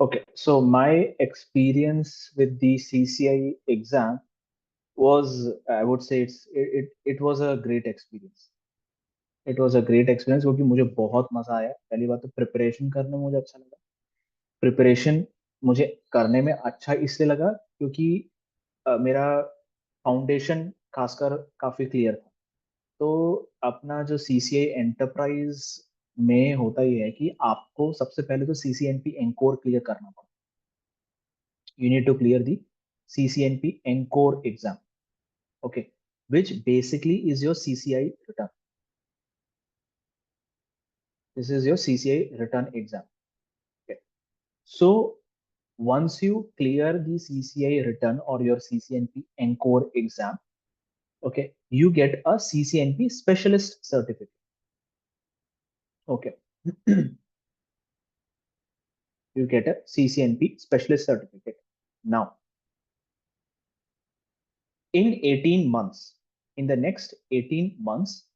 Okay, so my experience with the CCI exam was, I would say it was a great experience. It was a great experience क्योंकि मुझे बहुत मजा आया. पहली बात तो प्रिपरेशन करने में मुझे अच्छा लगा. प्रिपरेशन मुझे करने में अच्छा इसलिए लगा क्योंकि मेरा फाउंडेशन खासकर काफी क्लियर था. तो अपना जो सीसीआई एंटरप्राइज में होता ही है कि आपको सबसे पहले तो सीसीएनपी एनकोर क्लियर करना पड़ता. You need to clear the CCNP Encore exam. Okay, which basically is your CCI return. This is your CCI return exam. Okay. So once you clear the CCI return or your CCNP Encore exam, okay, you get a CCNP specialist certificate. Okay. You get a CCNP specialist certificate. Now, in 18 months, in the next 18 months,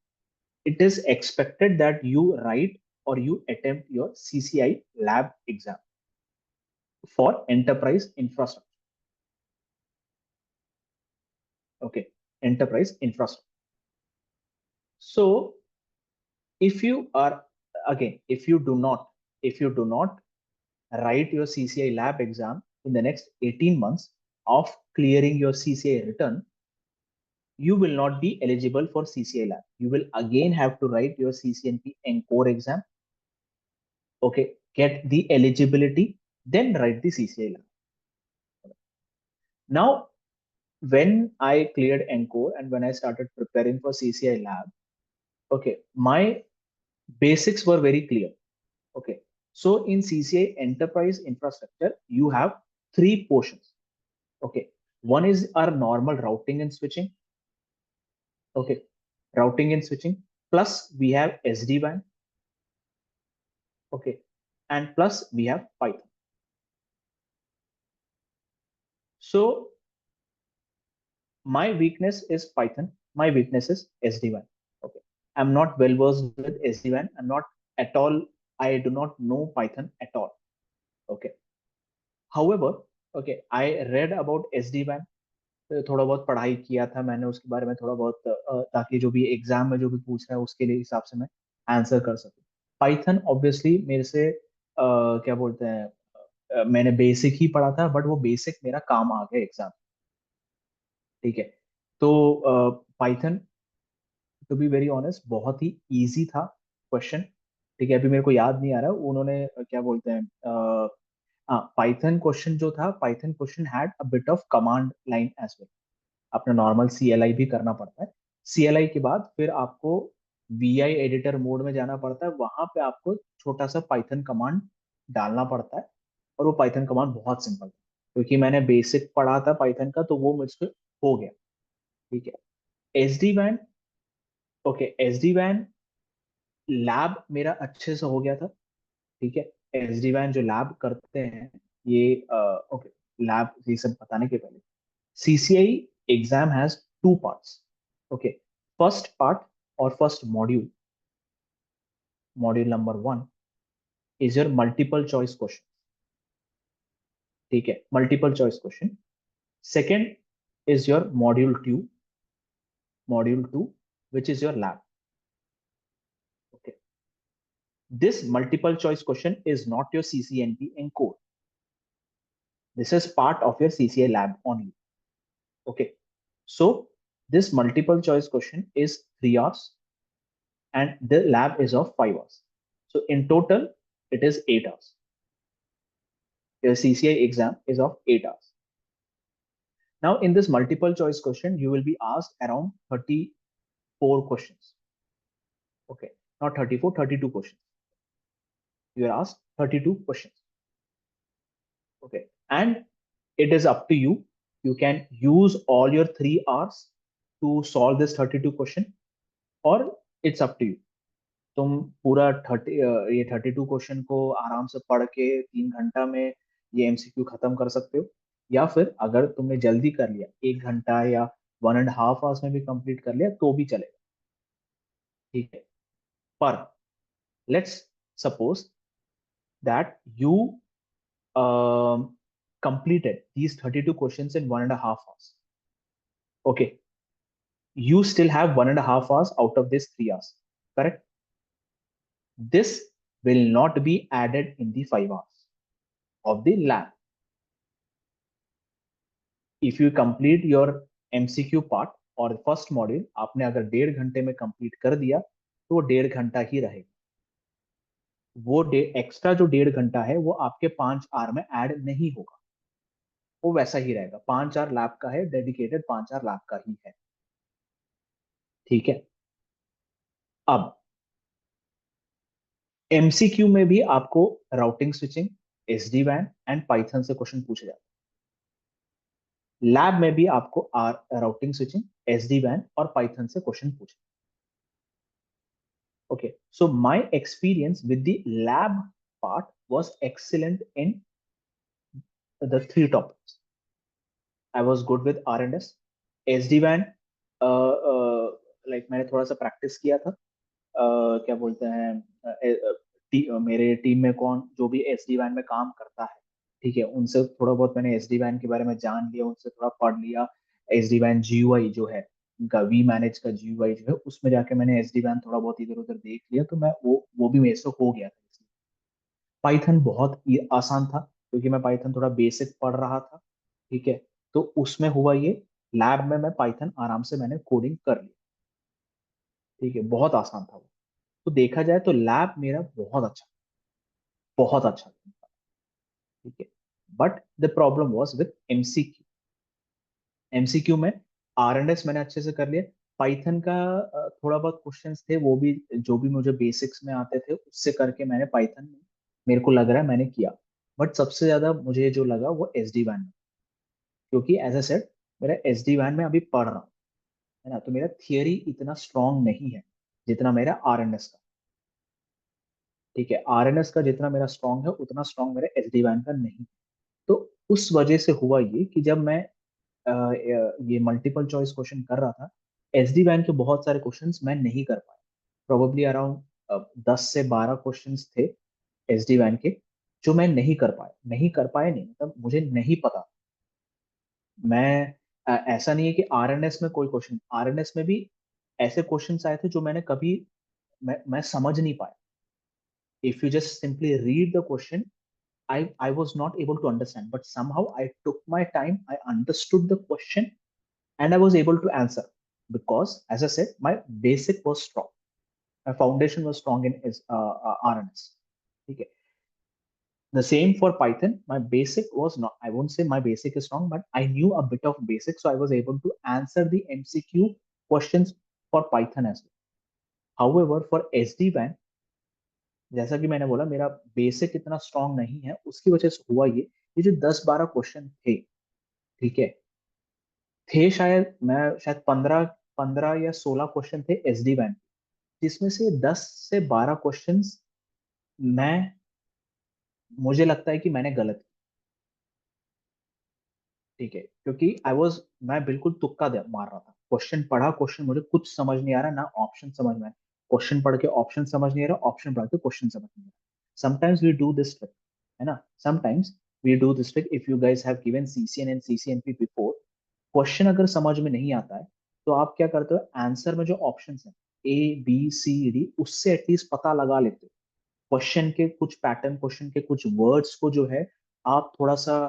it is expected that you write or you attempt your CCI lab exam for enterprise infrastructure. Okay, enterprise infrastructure. So if you are again, if you do not write your CCI lab exam in the next 18 months of clearing your CCI return, you will not be eligible for CCI lab. You will again have to write your CCNP Encore exam. Okay, get the eligibility, then write the CCI lab. Now, when I cleared Encore and when I started preparing for CCI lab, okay, my basics were very clear. Okay, so in CCI enterprise infrastructure, you have three portions. Okay, one is our normal routing and switching. Okay, routing and switching. Plus we have SD-WAN. Okay, and plus we have Python. So my weakness is Python. My weakness is SD-WAN. Okay. I'm not well versed with SD-WAN. I'm not at all. I do not know Python at all. Okay. However, okay, I read about SD-WAN. थोड़ा बहुत पढ़ाई किया था मैंने उसके बारे में थोड़ा बहुत ताकि जो भी एग्जाम में जो भी पूछ रहा है उसके लिए हिसाब से मैं आंसर कर सकूं. पाइथन ऑब्वियसली मेरे से क्या बोलते हैं, मैंने बेसिक ही पढ़ा था बट वो बेसिक मेरा काम आ गया एग्जाम. ठीक है. तो Python to be very honest बहुत ही इजी था क्वेश्चन. ठीक है, अभी मेरे को याद नहीं आ रहा उन्होंने क्या बोलते हैं. हाँ, पाइथन क्वेश्चन जो था, Python question had a bit of command line as well. अपना नॉर्मल सीएलआई भी करना पड़ता है. सीएलआई के बाद फिर आपको वीआई एडिटर मोड में जाना पड़ता है. वहां पे आपको छोटा सा पाइथन कमांड डालना पड़ता है. और वो पाइथन कमांड बहुत सिंपल है क्योंकि मैंने बेसिक पढ़ा था पाइथन का, तो वो मुझसे हो गया. ठीक है. SD van. Okay, SD van lab मेरा अच्छे से हो गया था. ठीक है. एसडी वैन जो लैब करते हैं ये ओके, लैब ये सब बताने के पहले CCI exam has two parts. Okay, first part or first module number one is your multiple choice question. ठीक है, multiple choice question. Second is your module two, which is your lab. Okay, this multiple choice question is not your CCNP Encore. This is part of your CCI lab only. Okay, so this multiple choice question is 3 hours and the lab is of 5 hours. So in total, it is 8 hours. Your CCI exam is of 8 hours. Now, in this multiple choice question, you will be asked around 34 questions. Okay, not 34, 32 questions. You are asked 32 questions. Okay, and it is up to you. You can use all your 3 hours to solve this 32 question, or it's up to you. तुम पूरा 32 question को आराम से पढ़ के 3 घंटा में ये एमसीक्यू खत्म कर सकते हो. या फिर अगर तुमने जल्दी कर लिया 1 घंटा या 1.5 आवर्स में भी कंप्लीट कर लिया तो भी चलेगा. ठीक है. पर let's suppose that you completed these 32 questions in 1.5 hours. Okay, you still have 1.5 hours out of this 3 hours, correct? This will not be added in the 5 hours of the lab. If you complete your MCQ part और first module आपने अगर 1.5 घंटे में complete कर दिया तो वो 1.5 घंटा ही रहेगा। वो एक्स्ट्रा जो 1.5 घंटा है वो आपके 5 आर में ऐड नहीं होगा, वो वैसा ही रहेगा। 5 आर लैब का है, डेडिकेटेड 5 आर लैब का ही है, ठीक है। अब एमसीक्यू में भी आपको राउटिंग स्विचिंग, एसडी वैन एंड पाइथन से क्वेश्चन पूछे जाते हैं। लैब में भी आपको राउटिंग स्विचिंग, एसडी वैन और पाइथन से क्वेश्चन पूछे। Okay, so my experience with the lab part was excellent in the three topics. I was good with R&S, SD-WAN, like मैंने थोड़ा सा प्रैक्टिस किया था। क्या बोलते हैं, मेरे टीम में कौन जो भी SD-WAN में काम करता है, ठीक है, उनसे थोड़ा बहुत मैंने SD-WAN के बारे में जान लिया, उनसे थोड़ा पढ़ लिया। SD-WAN GUI जो है, उनका वी मैनेज का GUI जो है, उसमें जाके मैंने SD-WAN थोड़ा बहुत इधर उधर देख लिया, तो मैं वो भी मेरे से हो गया था। पाइथन बहुत आसान था क्योंकि मैं पाइथन थोड़ा बेसिक पढ़ रहा था, ठीक है। तो उसमें हुआ ये, लैब में मैं पाइथन आराम से मैंने कोडिंग कर ली, ठीक है, बहुत आसान था वो। तो देखा जाए तो लैब मेरा बहुत अच्छा था, ठीक है। But the problem was with MCQ. MCQ में आरएनएस मैंने अच्छे से कर लिया। पाइथन का थोड़ा बहुत क्वेश्चंस थे, वो भी जो भी मुझे बेसिक्स में आते थे उससे करके मैंने पाइथन में, मेरे को लग रहा है मैंने किया। बट सबसे ज्यादा मुझे जो लगा वो एसडी वैन में, क्योंकि एज ए सेड मेरा एसडी वैन में अभी पढ़ रहा हूँ, है ना, तो मेरा थियरी इतना स्ट्रांग नहीं है जितना मेरा आरएनएस का, ठीक है। आरएनएस का जितना मेरा स्ट्रांग है उतना स्ट्रांग मेरा एसडी वैन का नहीं। तो उस वजह से हुआ ये कि जब मैं ये मल्टीपल चॉइस क्वेश्चन कर रहा था, एसडी वैन के बहुत सारे क्वेश्चंस मैं नहीं कर पाया। प्रोबेबली अराउंड 10 से 12 क्वेश्चंस थे एसडी वैन के जो मैं नहीं कर पाया नहीं मतलब मुझे नहीं पता। मैं ऐसा नहीं है कि आरएनएस में कोई क्वेश्चन, आरएनएस में भी ऐसे क्वेश्चंस आए थे जो मैंने कभी मैं समझ नहीं पाया। If you just simply read the question, I was not able to understand, but somehow I took my time, I understood the question, and I was able to answer because, as I said, my basic was strong. My foundation was strong in RNS. Okay. The same for Python. My basic was not, I won't say my basic is strong, but I knew a bit of basic, so I was able to answer the MCQ questions for Python as well. However, for SD-WAN, जैसा कि मैंने बोला मेरा basic इतना strong नहीं है, उसकी वजह से हुआ ये जो 10-12 क्वेश्चन थे, ठीक है, थे शायद 15 या 16 क्वेश्चन थे एसडी वैन, जिसमें से 10 से 12 क्वेश्चंस मैं मुझे लगता है कि मैंने गलत, ठीक है, क्योंकि मैं बिल्कुल तुक्का मार रहा था। क्वेश्चन पढ़ा, क्वेश्चन मुझे कुछ समझ नहीं आ रहा, ना ऑप्शन समझ में, क्वेश्चन पढ़ के ऑप्शन समझ नहीं आ रहा, ऑप्शन पढ़ के क्वेश्चन समझ नहीं आ रहा। Sometimes we do this trick, है ना, sometimes we do this trick. If you guys have given CCN and CCNP before, question अगर समझ में नहीं आता है तो आप क्या करते हो, आंसर में जो ऑप्शन है ABCD, उससे एटलीस्ट पता लगा लेते हो। क्वेश्चन के कुछ पैटर्न, क्वेश्चन के कुछ वर्ड्स को जो है आप थोड़ा सा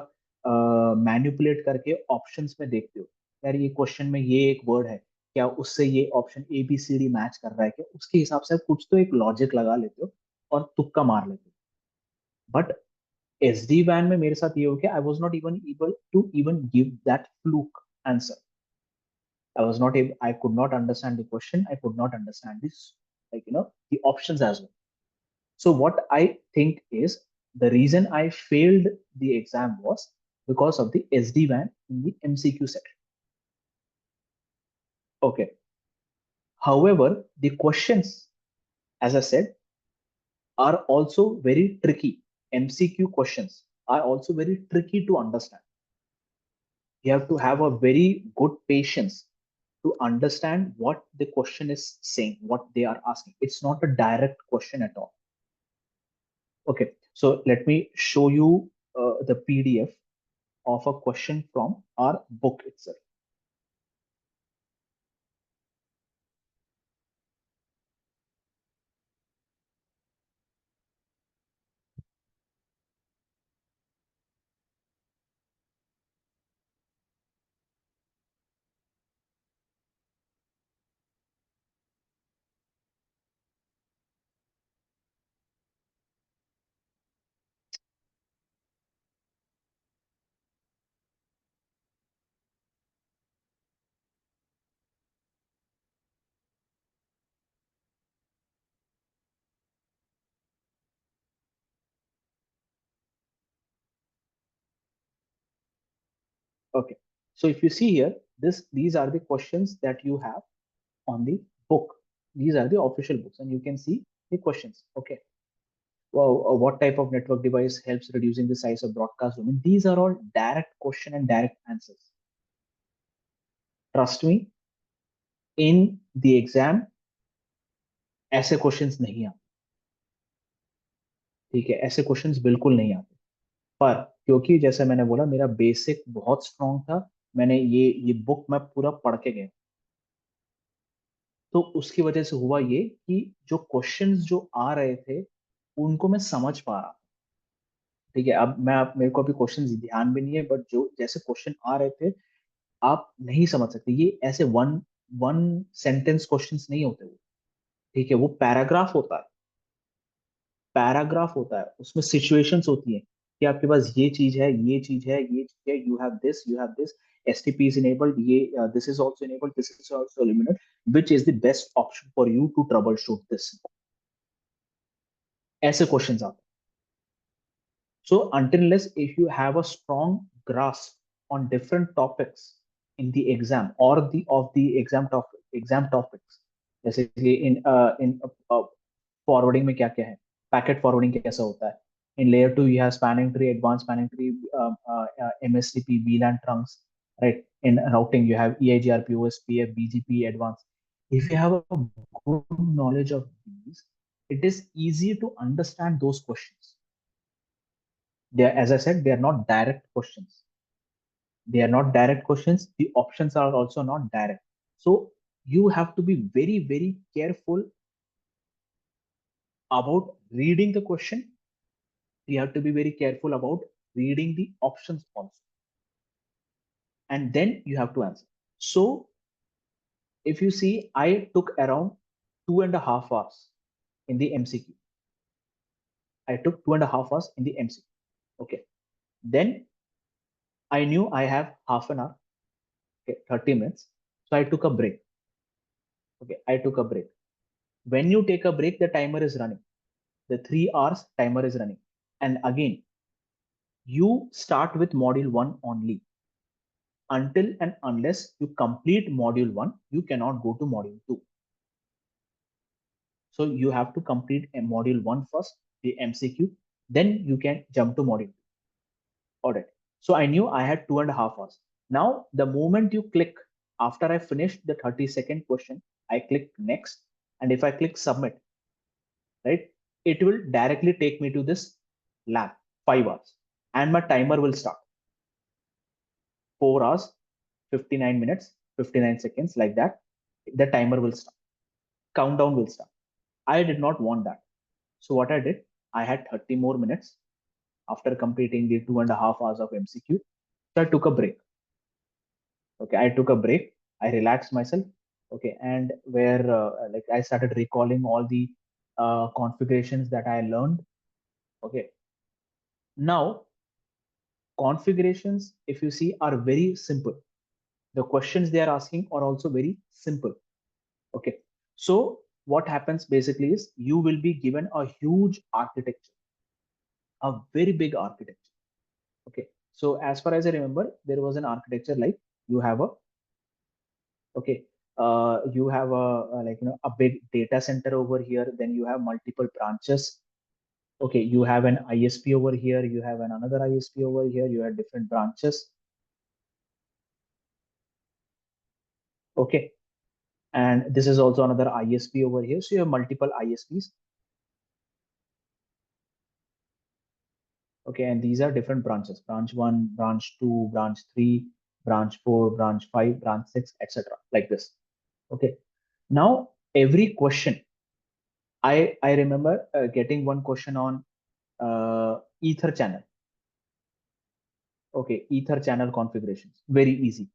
मैनिपुलेट करके ऑप्शंस में देखते हो, यार ये क्वेश्चन में ये एक वर्ड है, क्या उससे ये ऑप्शन ABCD मैच कर रहा है क्या, उसके हिसाब से आप कुछ तो एक लॉजिक लगा लेते हो और तुक्का मार लेते हो। बट एसडी वैन में मेरे साथ ये हो गया, I was not even able to even give that fluke answer. I was not able, I could not understand the question. I could not understand this, like, the options as well. So what I think is the reason I failed the exam was because of the SD-WAN in the MCQ section. Okay. However, the questions, as I said, are also very tricky. MCQ questions are also very tricky to understand. You have to have a very good patience to understand what the question is saying, what they are asking. It's not a direct question at all. Okay, so let me show you the PDF of a question from our book itself. Okay. So if you see here, these are the questions that you have on the book. These are the official books, and you can see the questions. Okay. Well, what type of network device helps reducing the size of broadcast domain? These are all direct question and direct answers. Trust me, in the exam ऐसे questions नहीं आते. ठीक है, ऐसे questions बिल्कुल नहीं आते. पर क्योंकि जैसे मैंने बोला, मेरा बेसिक बहुत स्ट्रांग था, मैंने ये बुक मैं पूरा पढ़ के गया, तो उसकी वजह से हुआ ये कि जो क्वेश्चंस जो आ रहे थे उनको मैं समझ पा रहा. ठीक है, अब मेरे को अभी क्वेश्चंस ध्यान भी नहीं है, बट जो जैसे क्वेश्चन आ रहे थे आप नहीं समझ सकते. ये ऐसे वन वन सेंटेंस क्वेश्चंस नहीं होते वो. ठीक है, वो पैराग्राफ होता है. पैराग्राफ होता है, उसमें सिचुएशंस होती हैं कि आपके पास ये चीज है, ये चीज है, ये चीज है, you have this, STP is enabled, ये this is also enabled, this is also illuminate, which is the best option for you to troubleshoot this. ऐसे क्वेश्चंस आते हैं. So until unless if you have a strong grasp on different topics in the exam or the of the exam topics, जैसे कि in forwarding में क्या क्या है, packet forwarding कैसा होता है, in layer 2 you have spanning tree, advanced spanning tree, MSTP, VLAN trunks, right? In routing you have EIGRP, OSPF, BGP, advanced. If you have a good knowledge of these, it is easy to understand those questions. They are, as I said, they are not direct questions. They are not direct questions. The options are also not direct. So you have to be very, very careful about reading the question. You have to be very careful about reading the options also. And then you have to answer. So if you see, I took around 2.5 hours in the MCQ. I took 2.5 hours in the MCQ. Okay. Then I knew I have half an hour, okay, 30 minutes. So I took a break. Okay, I took a break. When you take a break, the timer is running. The 3 hours timer is running. And again, you start with module 1 only. Until and unless you complete module 1, you cannot go to module 2. So you have to complete a module 1 first, the MCQ, then you can jump to module 2. All right. So I knew I had 2.5 hours. Now, the moment you click, after I finished the 30-second question, I click next. And if I click submit, right, it will directly take me to this lab, 5 hours, and my timer will start. 4 hours, 59 minutes, 59 seconds, like that. The timer will start. Countdown will start. I did not want that. So what I did, I had 30 more minutes after completing the 2.5 hours of MCQ. So I took a break. Okay, I took a break. I relaxed myself. Okay, and where like I started recalling all the configurations that I learned. Okay, now configurations, if you see, are very simple. The questions they are asking are also very simple. Okay, so what happens basically is you will be given a huge architecture, a very big architecture. Okay, so as far as I remember, there was an architecture like you have a, okay, you have a like, you know, a big data center over here, then you have multiple branches. Okay, you have an ISP over here, you have another ISP over here, you have different branches. Okay, and this is also another ISP over here, so you have multiple ISPs. Okay, and these are different branches: branch 1, branch 2, branch 3, branch 4, branch 5, branch 6, etc., like this. Okay, now every question, I remember getting one question on ether channel. Okay, ether channel configurations, very easy.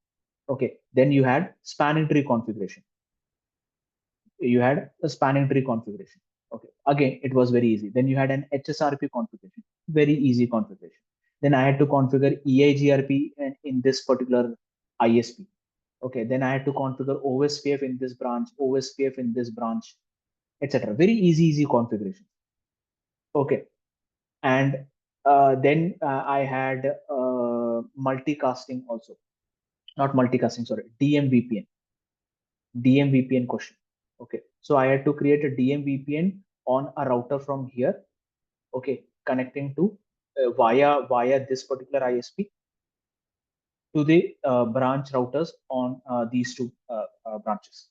Okay, then you had spanning tree configuration. You had a spanning tree configuration. Okay, again, it was very easy. Then you had an HSRP configuration, very easy configuration. Then I had to configure EIGRP in this particular ISP. Okay, then I had to configure OSPF in this branch, OSPF in this branch, etc. Very easy configuration. Okay, and then I had multicasting also, not multicasting, sorry, DMVPN question. Okay, so I had to create a DMVPN on a router from here. Okay, connecting to via this particular ISP to the branch routers on these two branches.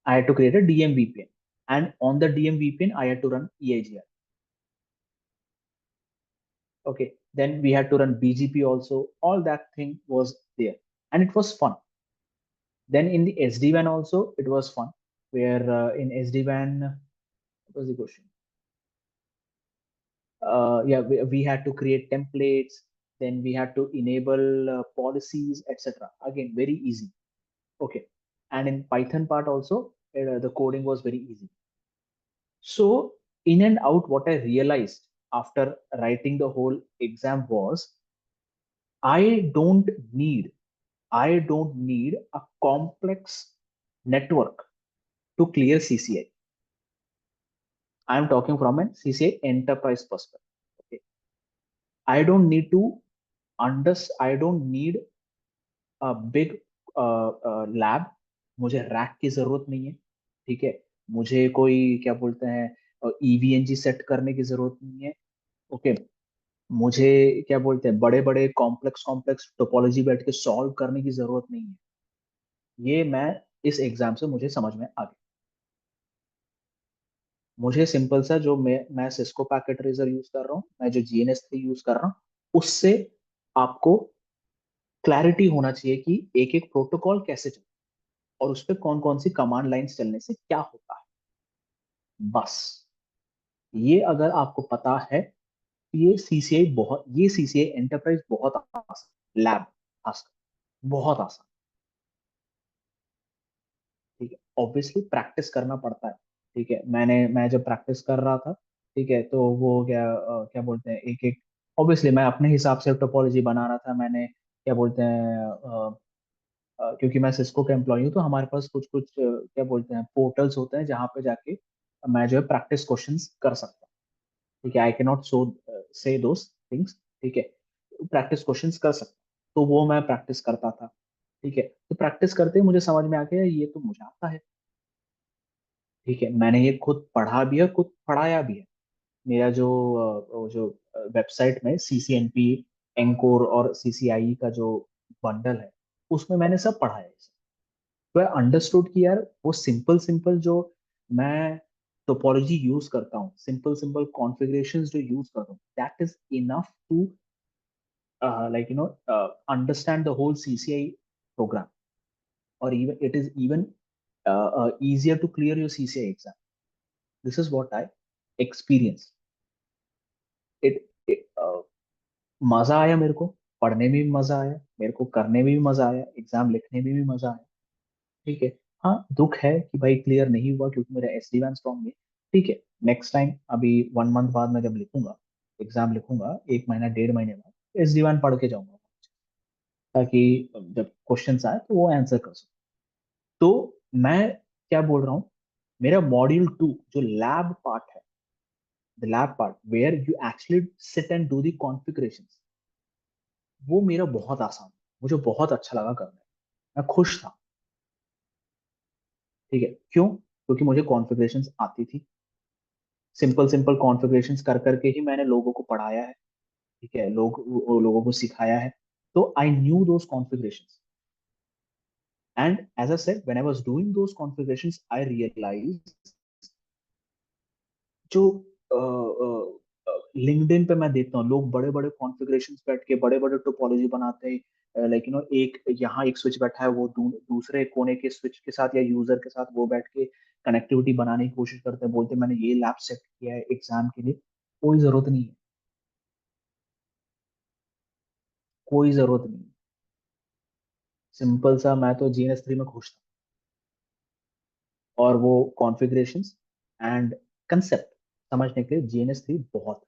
I had to create a DMVPN, and on the DMVPN I had to run EIGR. Okay, then we had to run BGP also. All that thing was there, and it was fun. Then in the SD-WAN also it was fun, where in SD-WAN, what was the question? Yeah, we had to create templates, then we had to enable policies, etc. Again, very easy. Okay, and in Python part also, the coding was very easy. So in and out, what I realized after writing the whole exam was, I don't need I don't need a complex network to clear CCI. I'm talking from an CCI enterprise perspective. Okay, I don't need to I don't need big lab, मुझे rack की जरूरत नहीं है, ठीक है, मुझे कोई क्या बोलते हैं ईवीएनजी सेट करने की जरूरत नहीं है। ओके, मुझे क्या बोलते हैं बड़े बड़े कॉम्प्लेक्स कॉम्प्लेक्स टोपोलॉजी बैठ के सॉल्व करने की जरूरत नहीं है। ये मैं इस एग्जाम से मुझे समझ में आ गया। मुझे सिंपल सा जो मैं सिस्को पैकेट रेजर यूज कर रहा हूँ, मैं जो GNS3 यूज कर रहा हूँ, उससे आपको क्लैरिटी होना चाहिए कि एक एक प्रोटोकॉल कैसे चलता है और उस पर कौन कौन सी कमांड लाइंस चलने से क्या होता है। बस ये अगर आपको पता है, ये सीसीआई एंटरप्राइज बहुत आसान, लैब खासकर बहुत आसान। ठीक है, ऑब्वियसली प्रैक्टिस करना पड़ता है। ठीक है, मैं जब प्रैक्टिस कर रहा था, ठीक है, तो वो क्या बोलते हैं, एक एक ऑब्वियसली मैं अपने हिसाब से टोपोलॉजी बना रहा था। मैंने क्या बोलते हैं क्योंकि मैं सिस्को का एम्प्लॉय हूँ, तो हमारे पास कुछ कुछ क्या बोलते हैं पोर्टल्स होते हैं जहाँ पे जाके मैं जो है प्रैक्टिस क्वेश्चंस कर सकता हूँ। ठीक है, आई कैन नॉट से दोस थिंग्स। ठीक है, प्रैक्टिस क्वेश्चंस कर सकता हूँ, तो वो मैं प्रैक्टिस करता था। ठीक है, तो प्रैक्टिस करते ही मुझे समझ में आ गया ये तो मुझे आता है। ठीक है, मैंने ये खुद पढ़ा भी है, खुद पढ़ाया भी है। मेरा जो वेबसाइट में CCNP, एंकोर और CCIE का जो बंडल है, उसमें मैंने सब पढ़ा है। तो आई अंडरस्टूड कि यार वो सिंपल सिंपल जो मैं टोपोलॉजी यूज करता हूँ, सिंपल सिंपल कॉन्फ़िगरेशंस जो यूज करता हूँ, that is enough to like understand the whole CCI program, or even it is even easier to clear your CCI exam. This is what I experienced. it मजा आया मेरे को, पढ़ने में भी मजा आया मेरे को, करने में भी मजा आया, एग्जाम लिखने में भी मजा आया। ठीक है, हाँ दुख है कि भाई क्लियर नहीं हुआ क्योंकि मेरा SD-WAN स्ट्रॉन्ग है। ठीक है, नेक्स्ट टाइम अभी 1 मंथ बाद मैं जब लिखूंगा, एग्जाम लिखूंगा, 1 महीना 1.5 महीने बाद SD-WAN पढ़ के जाऊंगा, ताकि जब क्वेश्चंस आए तो वो आंसर कर सकूं। तो मैं क्या बोल रहा हूँ, मेरा मॉड्यूल 2 जो लैब पार्ट है, the lab part where you actually sit and do the configuration, वो मेरा बहुत आसान, मुझे बहुत अच्छा लगा करने में, मैं खुश था। ठीक है, क्यों? क्योंकि मुझे कॉन्फ़िगरेशंस आती थी, सिंपल सिंपल कॉन्फ़िगरेशंस कर करके ही मैंने लोगों को पढ़ाया है। ठीक है, लोगों को सिखाया है। तो I knew those configurations, and as I said when I was doing those configurations I realize जो लिंक्डइन पे मैं देखता हूँ लोग बड़े बड़े कॉन्फ़िगरेशंस बैठ के बड़े बड़े टोपोलॉजी बनाते हैं, लाइक एक यहाँ एक स्विच बैठा है, वो दूसरे कोने के स्विच के साथ या यूजर के साथ वो बैठ के कनेक्टिविटी बनाने की कोशिश करते हैं, बोलते हैं मैंने ये लैब सेट किया है एग्जाम के लिए। कोई जरूरत नहीं है, कोई जरूरत नहीं है। सिंपल सा, मैं तो GNS3 में खुश था, और वो कॉन्फ़िगरेशंस एंड कंसेप्ट समझने के लिए GNS3 बहुत।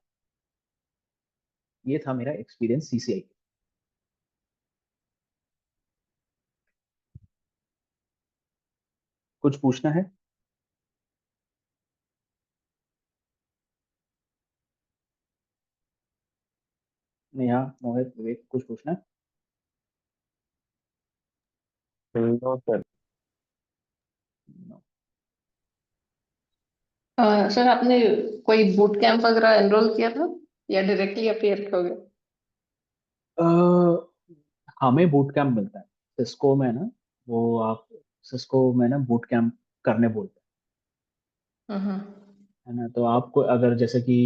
ये था मेरा एक्सपीरियंस CCI। कुछ पूछना है? नेहा, मोहित, विवेक, कुछ पूछना है? No sir. No. सर आपने कोई बूट कैंप वगैरह एनरोल किया था या डायरेक्टली अपेयर किया? अ, हमें बूट कैंप मिलता है सिस्को में ना, वो आप सिस्को में ना बूट कैंप करने बोलते हम्म। हैं, है ना। तो आपको अगर जैसे कि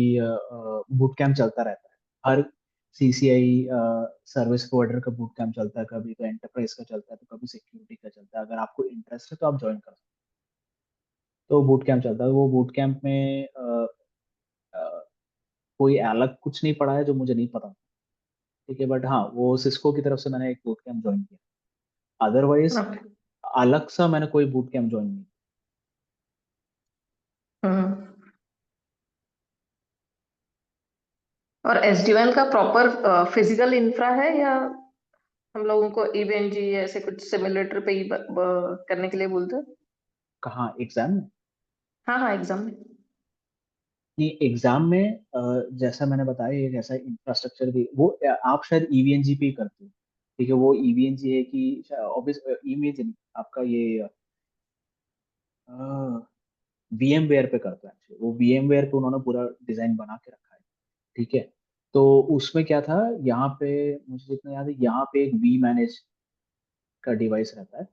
बूट कैंप चलता रहता है, हर CCI सर्विस प्रोवाइडर का बूट कैंप चलता है, कभी तो एंटरप्राइज का चलता है, तो कभी सिक्योरिटी का चलता है। अगर आपको इंटरेस्ट है तो आप ज्वाइन कर सकते हो। तो बूट कैंप चलता है, वो बूट कैंप में अ, कोई अलग कुछ नहीं पढ़ा है जो मुझे नहीं पता, ठीक है, बट हाँ वो सिस्को की तरफ से मैंने एक बूट कैंप ज्वाइन किया। Otherwise okay. अलग सा मैंने कोई बूट कैंप ज्वाइन नहीं। हम्म। और एसडीएन का प्रॉपर फिजिकल इंफ्रा है या हम लोगों को इवेंट जी ऐसे कुछ सिमुलेटर पे ही करने के लिए बोलते हैं? कहाँ एग्जाम में? हाँ हाँ, एग्जाम में। नहीं, एग्जाम में जैसा मैंने बताया, एक ऐसा इंफ्रास्ट्रक्चर भी वो आप शायद EVNG पे ही करते हो, ठीक है। वो EVNG है कि ऑब्वियस इमेज नहीं, आपका ये VMware पे करते हैं actually। वो VMware पे उन्होंने पूरा डिजाइन बना के रखा है, ठीक है। तो उसमें क्या था, यहाँ पे मुझे जितना याद है, यहाँ पे एक वी मैनेज का डिवाइस रहता है,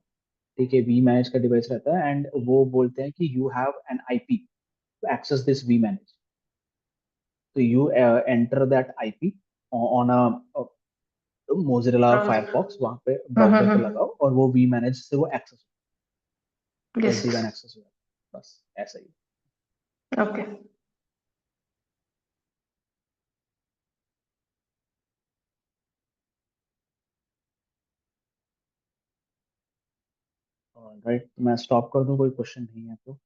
ठीक है। वी मैनेज का डिवाइस रहता है, एंड वो बोलते हैं कि you have an IP to access this vManage. तो you enter that IP on a Mozilla browser. Firefox, वहां पे ब्राउजर पे लगाओ, और वो वी मैनेज से वो access, yes. SD WAN access हो, बस ऐसा ही। ओके। राइट, मैं स्टॉप कर दूं, कोई क्वेश्चन नहीं है तो?